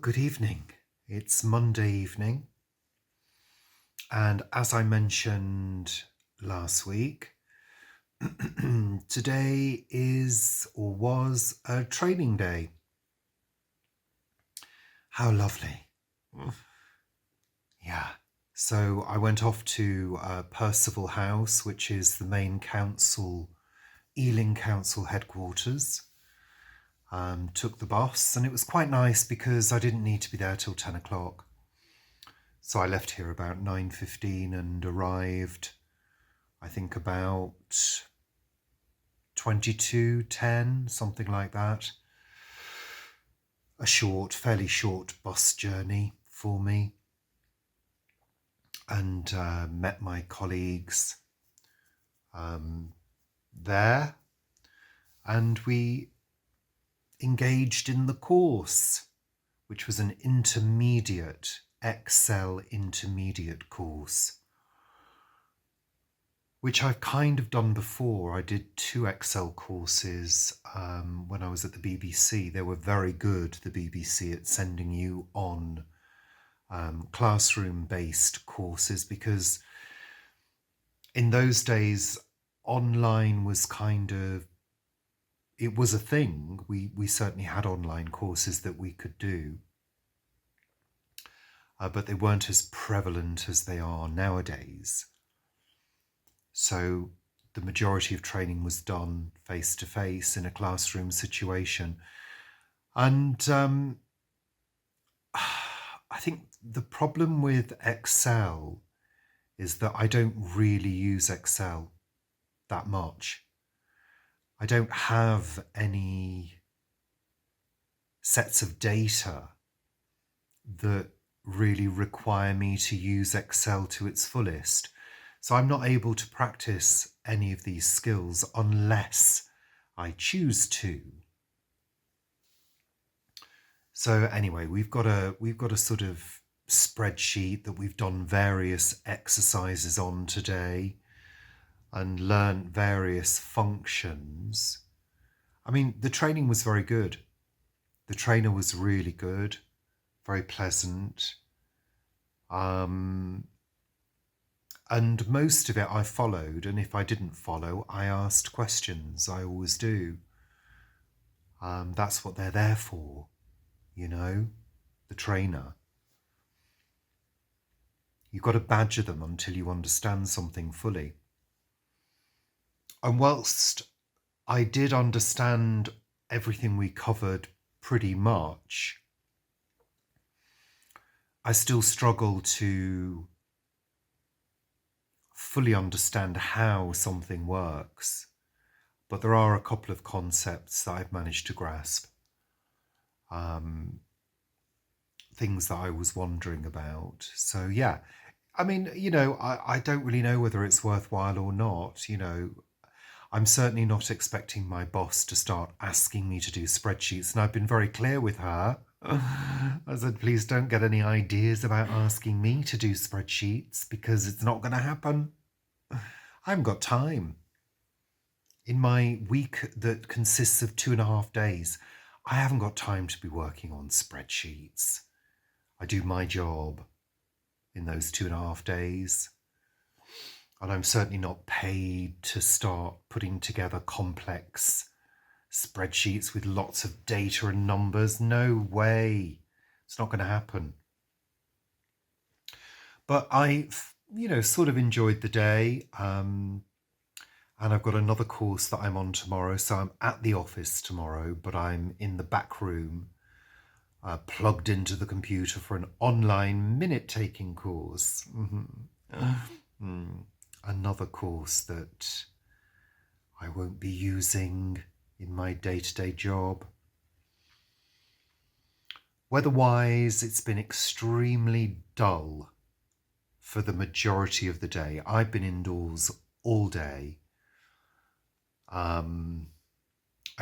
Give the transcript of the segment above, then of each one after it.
Good evening. It's Monday evening, and as I mentioned last week, today is or was a training day. How lovely. Yeah. So I went off to Percival House, which is the main council, Ealing Council headquarters. Took the bus, and it was quite nice because I didn't need to be there till 10 o'clock. So I left here about 9:15 and arrived, I think, about 22:10, something like that. A fairly short bus journey for me, and met my colleagues there, and we engaged in the course, which was an intermediate, Excel intermediate course, which I've kind of done before. I did 2 Excel courses when I was at the BBC. They were very good, the BBC, at sending you on classroom-based courses, because in those days, online was it was a thing. We certainly had online courses that we could do, but they weren't as prevalent as they are nowadays. So the majority of training was done face-to-face in a classroom situation. And I think the problem with Excel is that I don't really use Excel that much. I don't have any sets of data that really require me to use Excel to its fullest. So I'm not able to practice any of these skills unless I choose to. So anyway, we've got a sort of spreadsheet that we've done various exercises on today and learned various functions. I mean, the training was very good. The trainer was really good, very pleasant. And most of it I followed, and if I didn't follow, I asked questions. I always do. That's what they're there for, the trainer. You've got to badger them until you understand something fully. And whilst I did understand everything we covered pretty much, I still struggle to fully understand how something works, but there are a couple of concepts that I've managed to grasp, things that I was wondering about. So yeah, I mean, I don't really know whether it's worthwhile or not. I'm certainly not expecting my boss to start asking me to do spreadsheets, and I've been very clear with her. I said, please don't get any ideas about asking me to do spreadsheets, because it's not going to happen. I haven't got time. In my week that consists of 2.5 days, I haven't got time to be working on spreadsheets. I do my job in those 2.5 days. And I'm certainly not paid to start putting together complex spreadsheets with lots of data and numbers. No way. It's not going to happen. But I, sort of enjoyed the day. And I've got another course that I'm on tomorrow. So I'm at the office tomorrow, but I'm in the back room, plugged into the computer for an online minute-taking course. Another course that I won't be using in my day-to-day job. Weather-wise, it's been extremely dull for the majority of the day. I've been indoors all day. I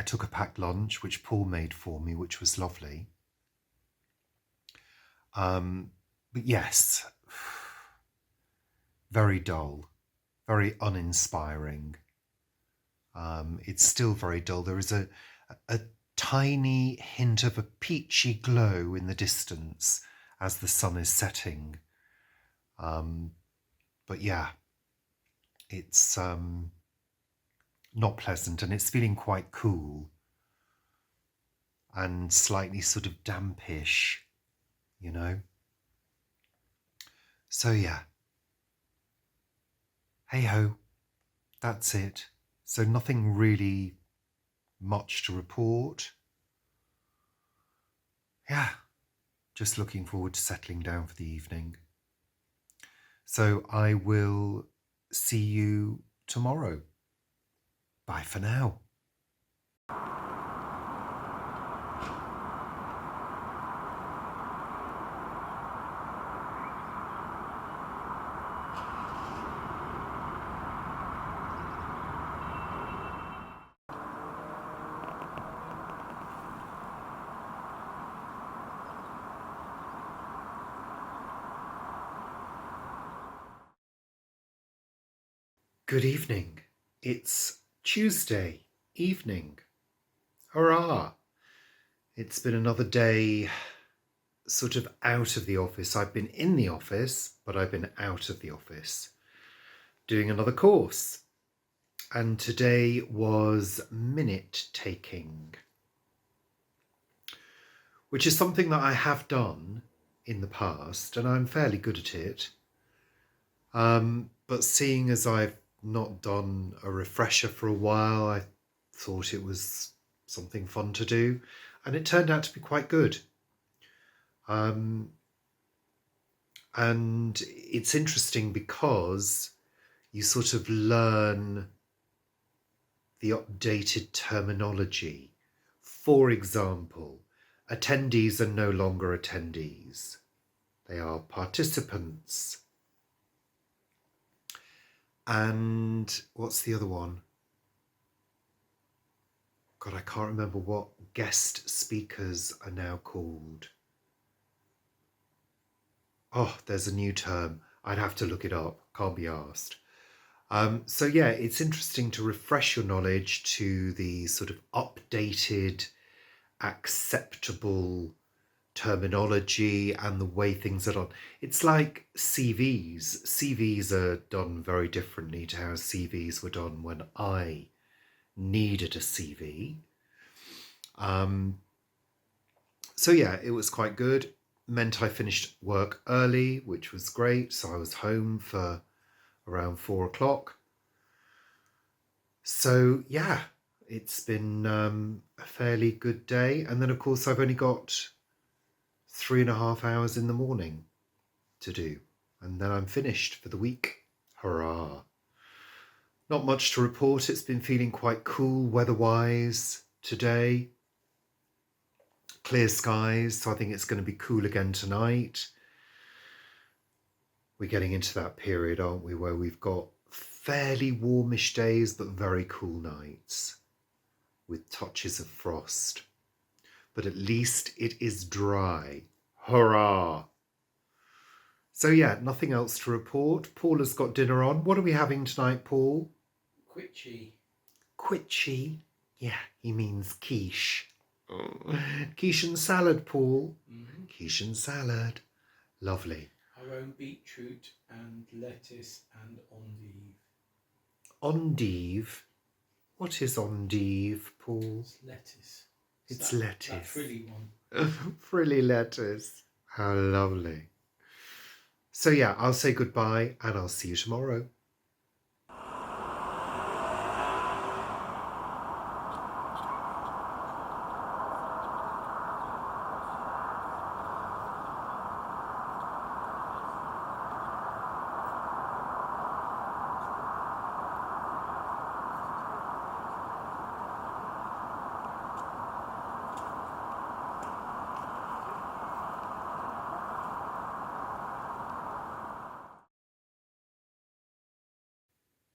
took a packed lunch, which Paul made for me, which was lovely. But yes, very dull, very uninspiring. It's still very dull. There is a tiny hint of a peachy glow in the distance as the sun is setting. But yeah, it's not pleasant, and it's feeling quite cool and slightly sort of dampish, you know. So yeah, hey ho, that's it. So nothing really much to report. Yeah, just looking forward to settling down for the evening. So I will see you tomorrow. Bye for now. Good evening. It's Tuesday evening. Hurrah! It's been another day sort of out of the office. I've been in the office, but I've been out of the office doing another course. And today was minute taking, which is something that I have done in the past, and I'm fairly good at it. But seeing as I've not done a refresher for a while, I thought it was something fun to do, and it turned out to be quite good. And it's interesting because you sort of learn the updated terminology. For example, attendees are no longer attendees. They are participants. And what's the other one? God, I can't remember what guest speakers are now called. Oh, there's a new term. I'd have to look it up. Can't be asked. So yeah, it's interesting to refresh your knowledge to the sort of updated, acceptable terminology and the way things are done. It's like CVs. CVs are done very differently to how CVs were done when I needed a CV. So yeah, it was quite good. Meant I finished work early, which was great. So I was home for around 4 o'clock. So yeah, it's been a fairly good day. And then of course I've only got 3.5 hours in the morning to do. And then I'm finished for the week. Hurrah. Not much to report. It's been feeling quite cool weather-wise today. Clear skies, so I think it's going to be cool again tonight. We're getting into that period, aren't we, where we've got fairly warmish days but very cool nights with touches of frost. But at least it is dry. Hurrah! So yeah, nothing else to report. Paul has got dinner on. What are we having tonight, Paul? Quitchy. Quitchy? Yeah, he means quiche. Quiche and salad, Paul. Mm-hmm. Quiche and salad. Lovely. Our own beetroot and lettuce and endive. Endive? What is endive, Paul? It's lettuce. It's lettuce. That frilly one. Frilly lettuce. How lovely. So yeah, I'll say goodbye and I'll see you tomorrow.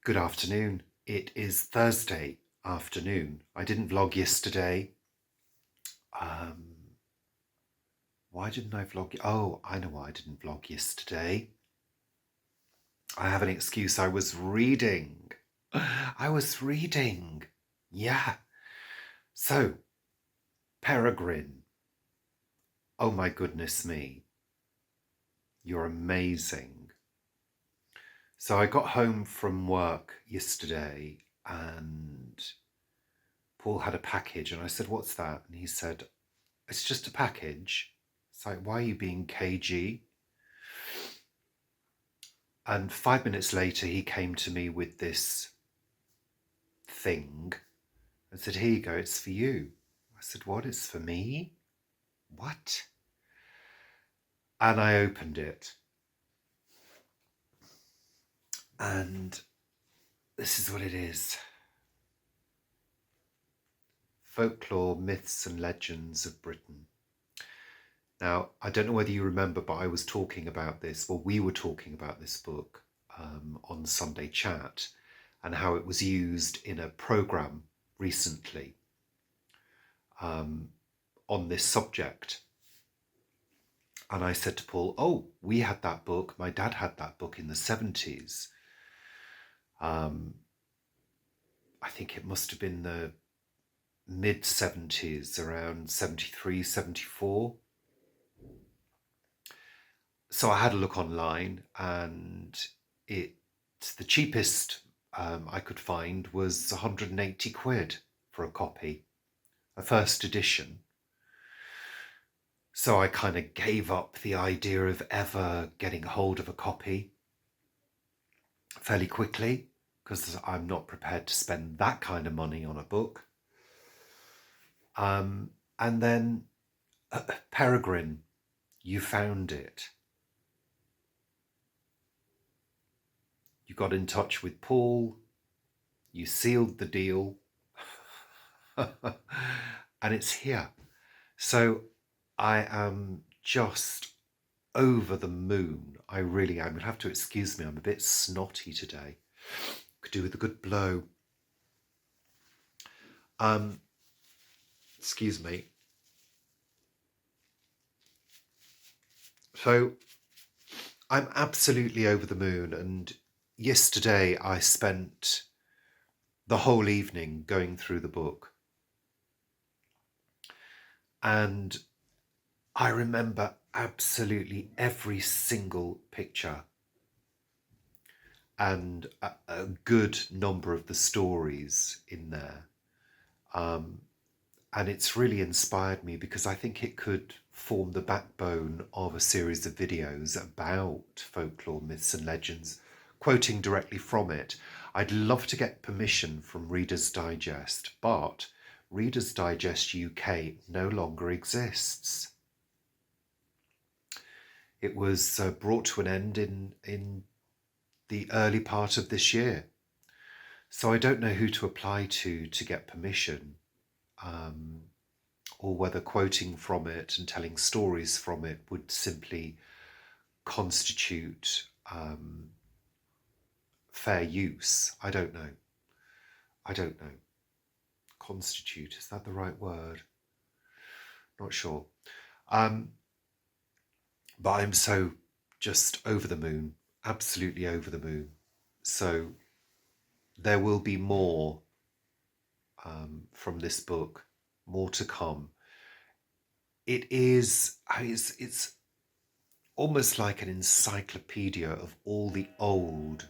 Good afternoon. It is Thursday afternoon. I didn't vlog yesterday. Why didn't I vlog? Oh, I know why I didn't vlog yesterday. I have an excuse. I was reading. I was reading. Yeah. So, Peregrine, oh my goodness me, you're amazing. So I got home from work yesterday and Paul had a package and I said, "What's that?" And he said, "It's just a package." It's like, "Why are you being cagey?" And 5 minutes later, he came to me with this thing and said, "Here you go, it's for you." I said, "What? It's for me? What?" And I opened it. And this is what it is. Folklore, Myths and Legends of Britain. Now, I don't know whether you remember, but I was talking about this, well, we were talking about this book on Sunday Chat and how it was used in a programme recently on this subject. And I said to Paul, "Oh, we had that book. My dad had that book in the 70s. I think it must have been the mid 70s, around 73, 74. So I had a look online and the cheapest I could find was 180 quid for a copy, a first edition. So I kind of gave up the idea of ever getting hold of a copy fairly quickly because I'm not prepared to spend that kind of money on a book. And then Peregrine, you found it. You got in touch with Paul, you sealed the deal, and it's here. So I am just over the moon. I really am. You'll have to excuse me, I'm a bit snotty today. Could do with a good blow. Excuse me. So I'm absolutely over the moon, and yesterday I spent the whole evening going through the book. And I remember absolutely every single picture and a good number of the stories in there. And it's really inspired me because I think it could form the backbone of a series of videos about folklore, myths and legends, quoting directly from it. I'd love to get permission from Reader's Digest, but Reader's Digest UK no longer exists. It was brought to an end in the early part of this year. So I don't know who to apply to get permission, or whether quoting from it and telling stories from it would simply constitute fair use. I don't know. Constitute, is that the right word? Not sure. But I'm so just over the moon, absolutely over the moon. So there will be more from this book, more to come. It's almost like an encyclopedia of all the old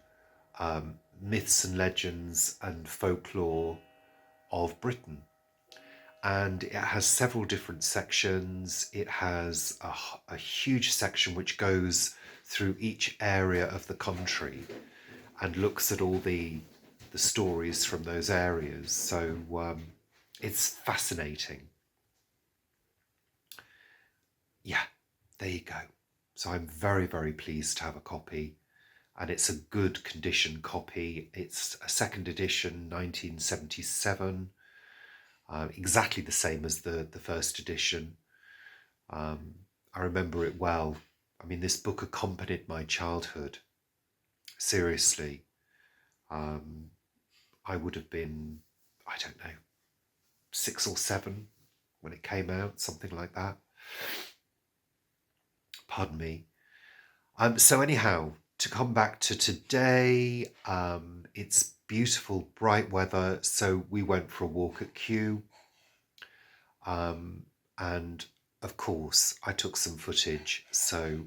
myths and legends and folklore of Britain. And it has several different sections. It has a huge section which goes through each area of the country and looks at all the stories from those areas. So it's fascinating. Yeah, there you go. So I'm very, very pleased to have a copy, and it's a good condition copy. It's a second edition, 1977, exactly the same as the first edition. I remember it well. I mean, this book accompanied my childhood. Seriously. I would have been, I don't know, 6 or 7 when it came out, something like that. Pardon me. So anyhow, to come back to today, it's beautiful, bright weather. So we went for a walk at Kew. And of course, I took some footage, so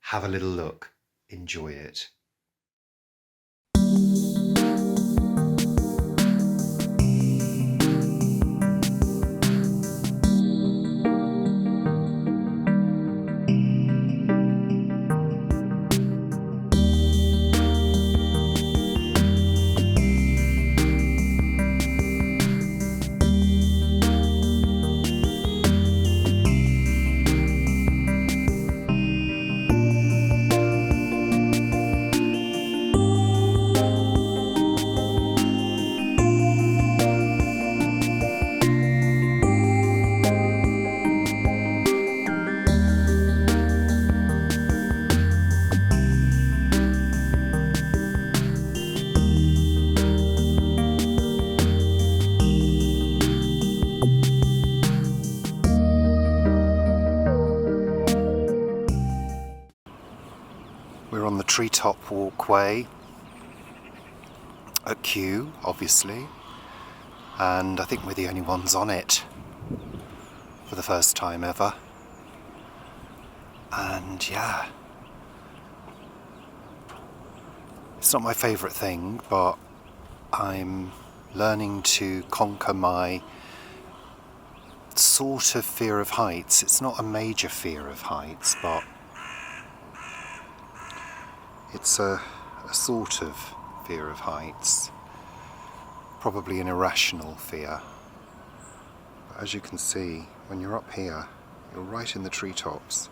have a little look, enjoy it. We're on the treetop walkway at Kew, obviously, and I think we're the only ones on it for the first time ever. And yeah, it's not my favourite thing, but I'm learning to conquer my sort of fear of heights. It's not a major fear of heights, but it's a sort of fear of heights. Probably an irrational fear. But as you can see, when you're up here, you're right in the treetops.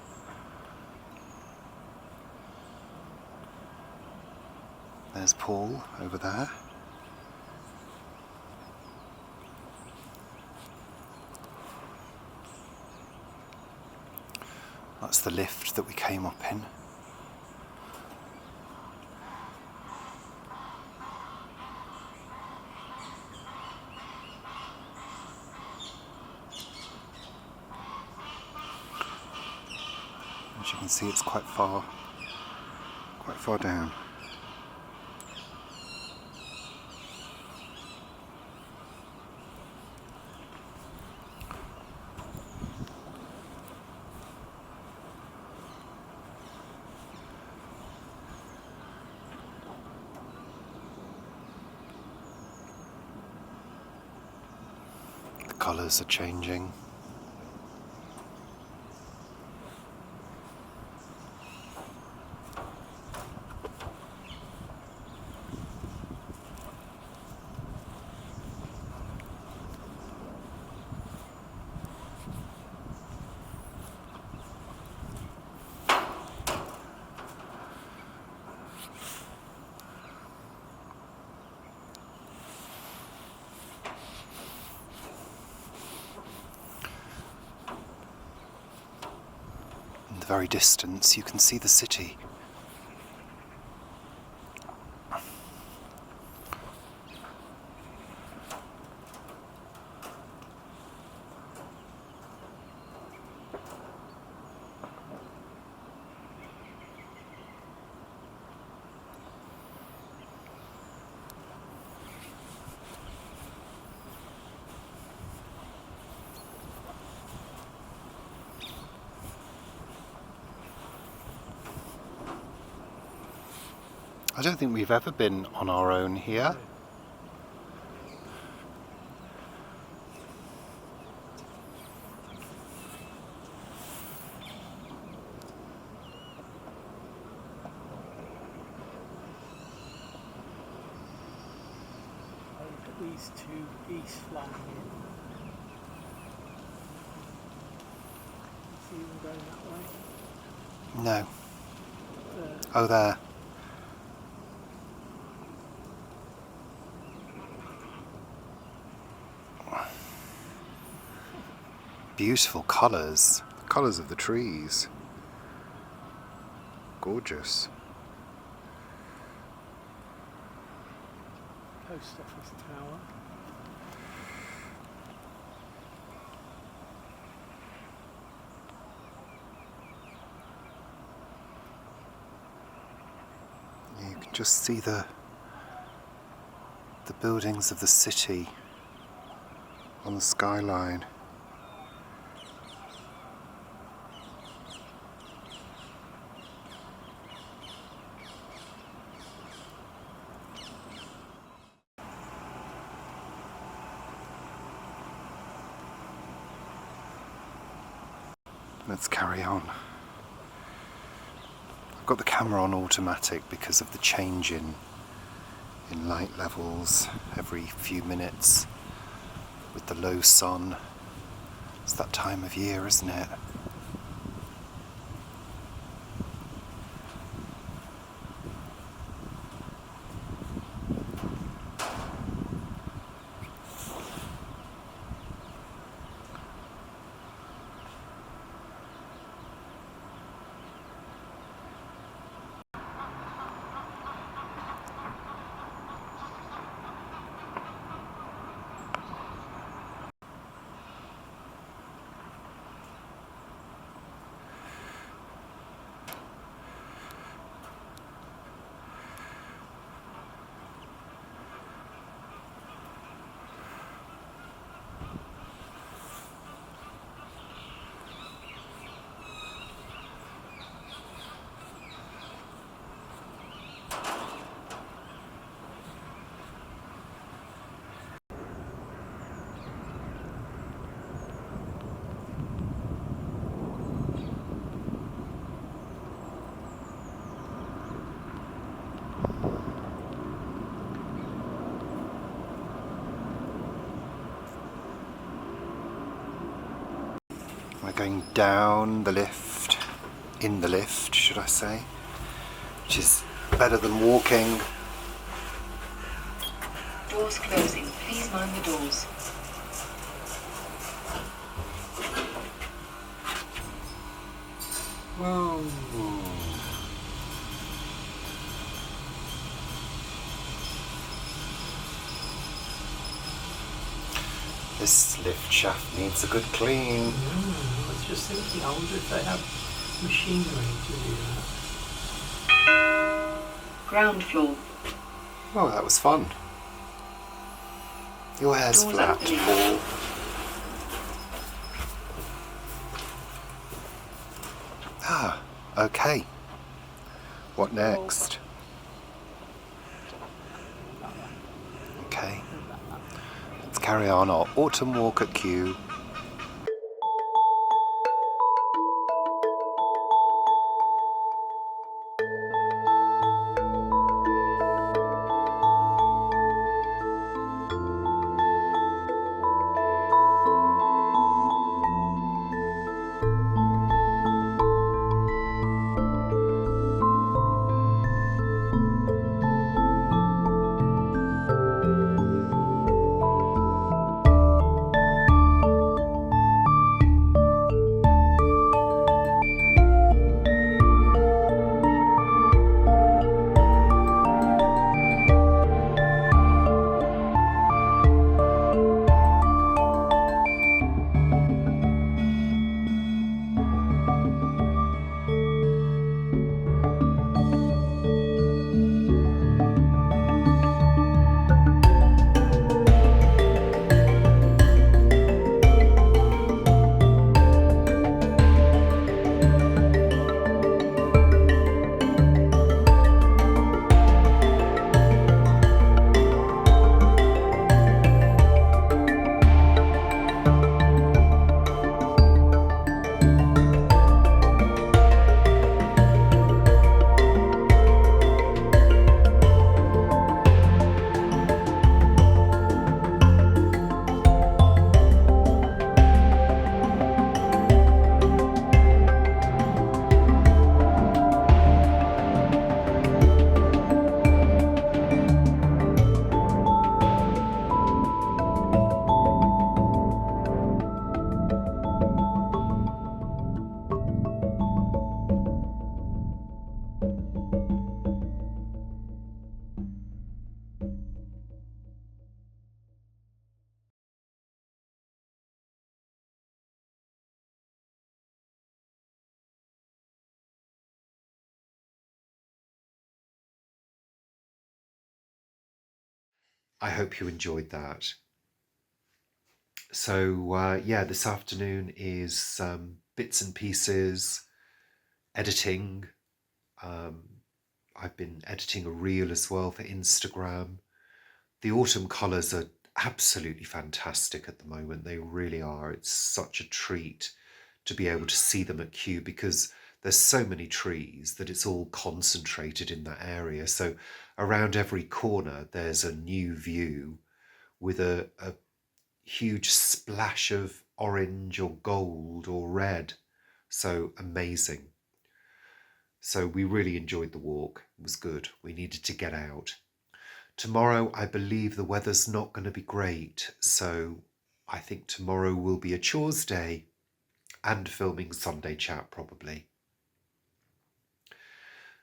There's Paul over there. That's the lift that we came up in. As you can see, it's quite far down. The colours are changing. In the very distance, you can see the city. I don't think we've ever been on our own here. These two geese flying in. See them going that way? No. Oh, there. Beautiful colours. The colours of the trees. Gorgeous. Post office tower. You can just see the buildings of the city on the skyline. let's carry on. I've got the camera on automatic because of the change in light levels every few minutes with the low sun. It's that time of year, isn't it? We're going down the lift, in the lift should I say, which is better than walking. Doors closing, please mind the doors. Whoa. This lift shaft needs a good clean. I was just thinking, I wonder if they have machinery to do that. Ground floor. Oh, that was fun. Your hair's Doors flat, opening. Paul. Ah, okay. What next? Okay. Let's carry on our autumn walk at Kew. I hope you enjoyed that. So, yeah, this afternoon is bits and pieces, editing. Um, I've been editing a reel as well for Instagram. The autumn colours are absolutely fantastic at the moment. They really are. It's such a treat to be able to see them at Kew, because there's so many trees that it's all concentrated in that area. So around every corner there's a new view with a huge splash of orange or gold or red. So amazing. So we really enjoyed the walk. It was good. We needed to get out. Tomorrow, I believe the weather's not going to be great. So I think tomorrow will be a chores day and filming Sunday chat probably.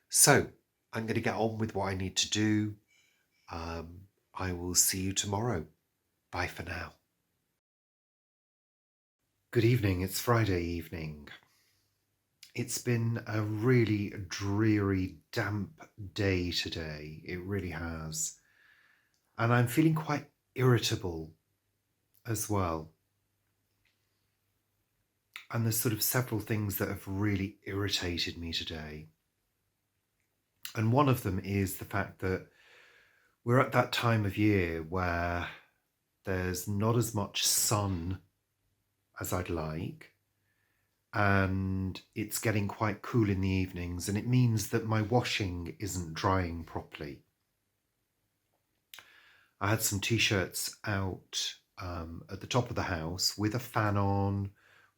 So I'm going to get on with what I need to do. I will see you tomorrow. Bye for now. Good evening. It's Friday evening. It's been a really dreary, damp day today. It really has. And I'm feeling quite irritable as well. And there's sort of several things that have really irritated me today. And one of them is the fact that we're at that time of year where there's not as much sun as I'd like. And it's getting quite cool in the evenings, and it means that my washing isn't drying properly. I had some t-shirts out at the top of the house with a fan on,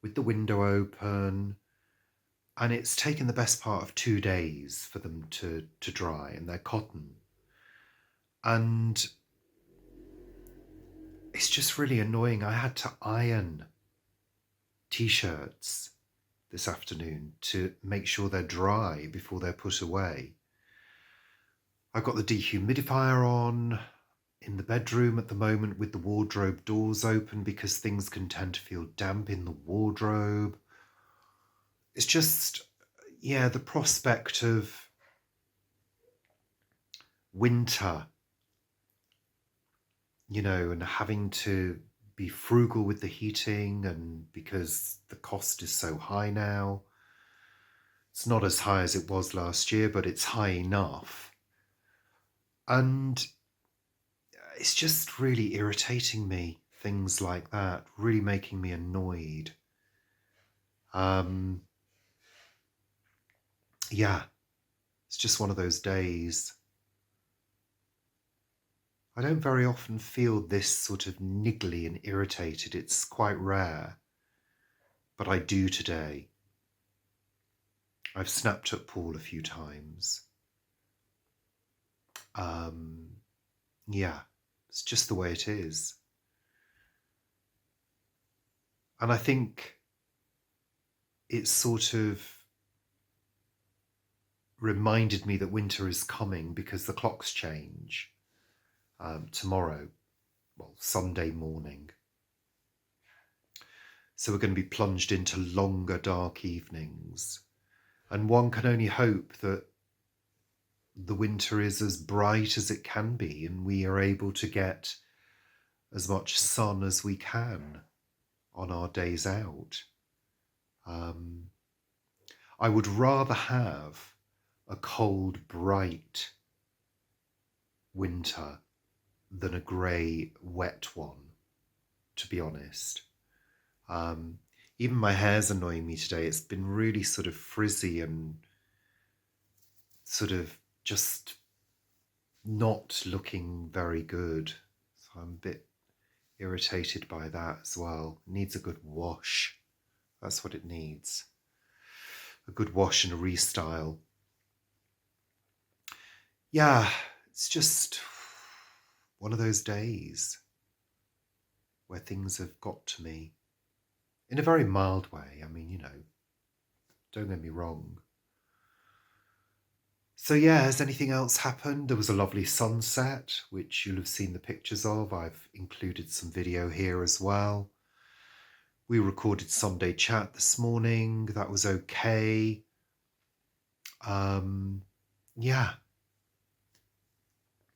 with the window open, and it's taken the best part of 2 days for them to dry, and they're cotton. And it's just really annoying. I had to iron t-shirts this afternoon to make sure they're dry before they're put away. I've got the dehumidifier on in the bedroom at the moment with the wardrobe doors open because things can tend to feel damp in the wardrobe. It's just, yeah, the prospect of winter, and having to be frugal with the heating, and because the cost is so high now. It's not as high as it was last year, but it's high enough. And it's just really irritating me, things like that, really making me annoyed. Yeah, it's just one of those days. I don't very often feel this sort of niggly and irritated. It's quite rare, but I do today. I've snapped at Paul a few times. Yeah, it's just the way it is. And I think it's sort of reminded me that winter is coming because the clocks change tomorrow, Sunday morning. So we're going to be plunged into longer, dark evenings. And one can only hope that the winter is as bright as it can be and we are able to get as much sun as we can on our days out. I would rather have a cold, bright winter than a grey, wet one, to be honest. Even my hair's annoying me today. It's been really sort of frizzy and sort of just not looking very good. So I'm a bit irritated by that as well. It needs a good wash. That's what it needs. A good wash and a restyle. Yeah, it's just one of those days where things have got to me in a very mild way. I mean, don't get me wrong. So yeah, has anything else happened? There was a lovely sunset, which you'll have seen the pictures of. I've included some video here as well. We recorded Sunday chat this morning. That was okay. Yeah.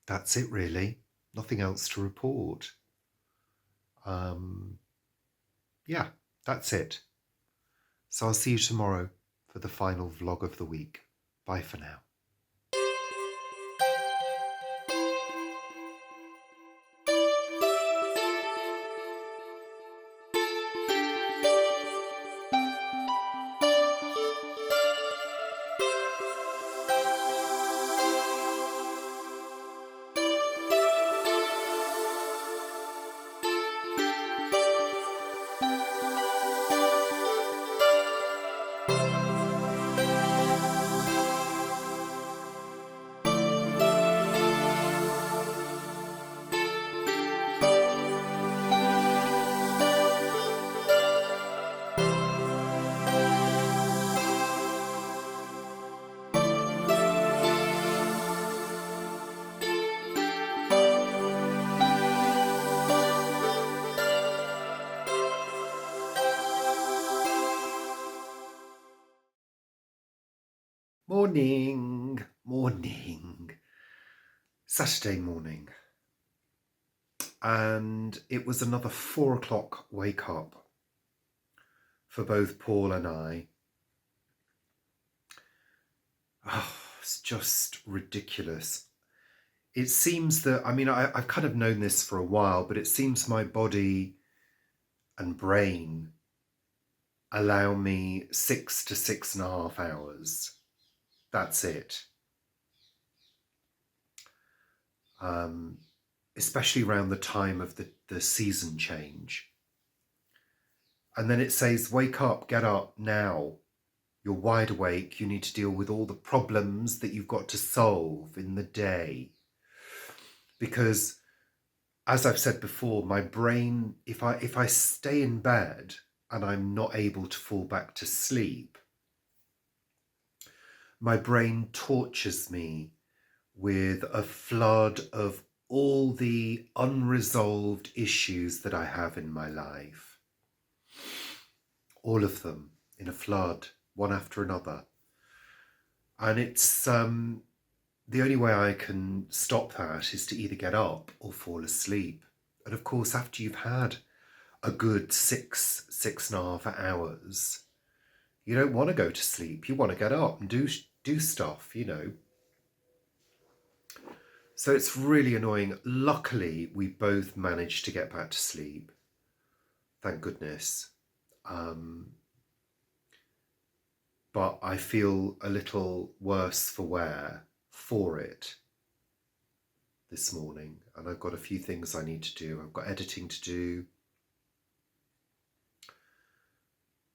That's it really. Nothing else to report. Yeah, that's it. So I'll see you tomorrow for the final vlog of the week. Bye for now. Morning. Saturday morning. And it was another 4 o'clock wake up for both Paul and I. Oh, it's just ridiculous. It seems that, I've kind of known this for a while, but it seems my body and brain allow me 6 to 6.5 hours. That's it. Especially around the time of the season change. And then it says, wake up, get up now. You're wide awake. You need to deal with all the problems that you've got to solve in the day. Because, as I've said before, my brain, if I stay in bed and I'm not able to fall back to sleep, my brain tortures me with a flood of all the unresolved issues that I have in my life. All of them in a flood, one after another. And it's the only way I can stop that is to either get up or fall asleep. And of course, after you've had a good 6.5 hours, you don't want to go to sleep. You want to get up and do stuff, So it's really annoying. Luckily, we both managed to get back to sleep. Thank goodness. But I feel a little worse for wear for it this morning. And I've got a few things I need to do. I've got editing to do.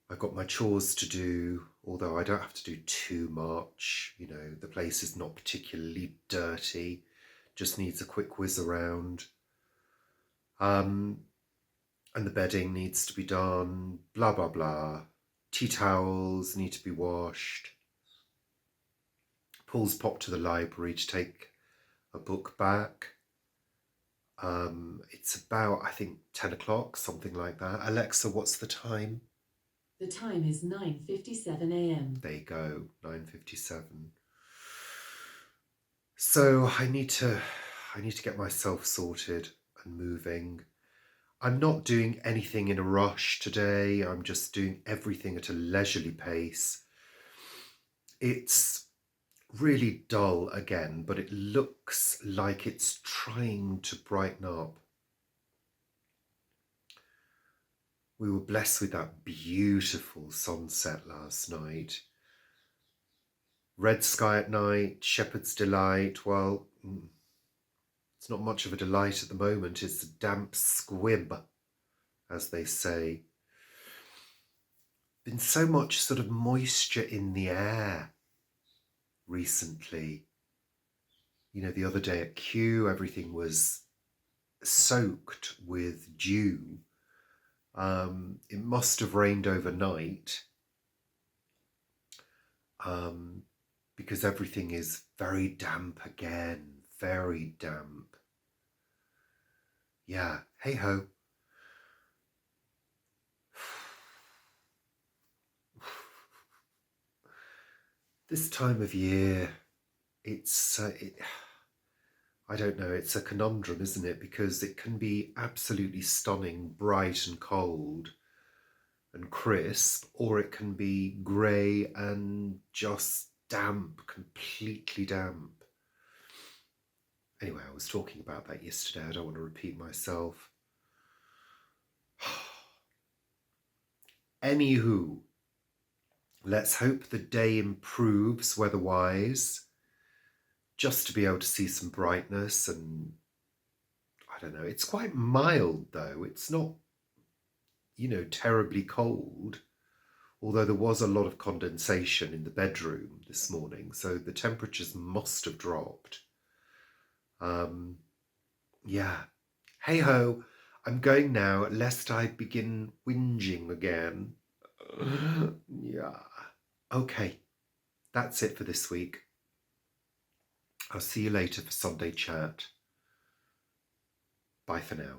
I've got my chores to do, although I don't have to do too much. The place is not particularly dirty. Just needs a quick whiz around. And the bedding needs to be done, blah, blah, blah. Tea towels need to be washed. Paul's popped to the library to take a book back. It's about, I think, 10 o'clock, something like that. Alexa, what's the time? The time is 9:57 a.m. There you go, 9:57. So I need to get myself sorted and moving. I'm not doing anything in a rush today. I'm just doing everything at a leisurely pace. It's really dull again, but it looks like it's trying to brighten up. We were blessed with that beautiful sunset last night. Red sky at night, shepherd's delight. Well, it's not much of a delight at the moment. It's a damp squib, as they say. Been so much sort of moisture in the air recently. The other day at Kew, everything was soaked with dew. It must have rained overnight because everything is very damp again, very damp. Yeah, hey ho. This time of year, I don't know, it's a conundrum, isn't it? Because it can be absolutely stunning, bright and cold and crisp, or it can be grey and just damp, completely damp. Anyway, I was talking about that yesterday. I don't want to repeat myself. Anywho, let's hope the day improves weather-wise, just to be able to see some brightness. And I don't know, it's quite mild though. It's not, terribly cold, although there was a lot of condensation in the bedroom this morning, so the temperatures must have dropped. Yeah, hey ho, I'm going now lest I begin whinging again. Yeah, okay, that's it for this week. I'll see you later for Sunday chat. Bye for now.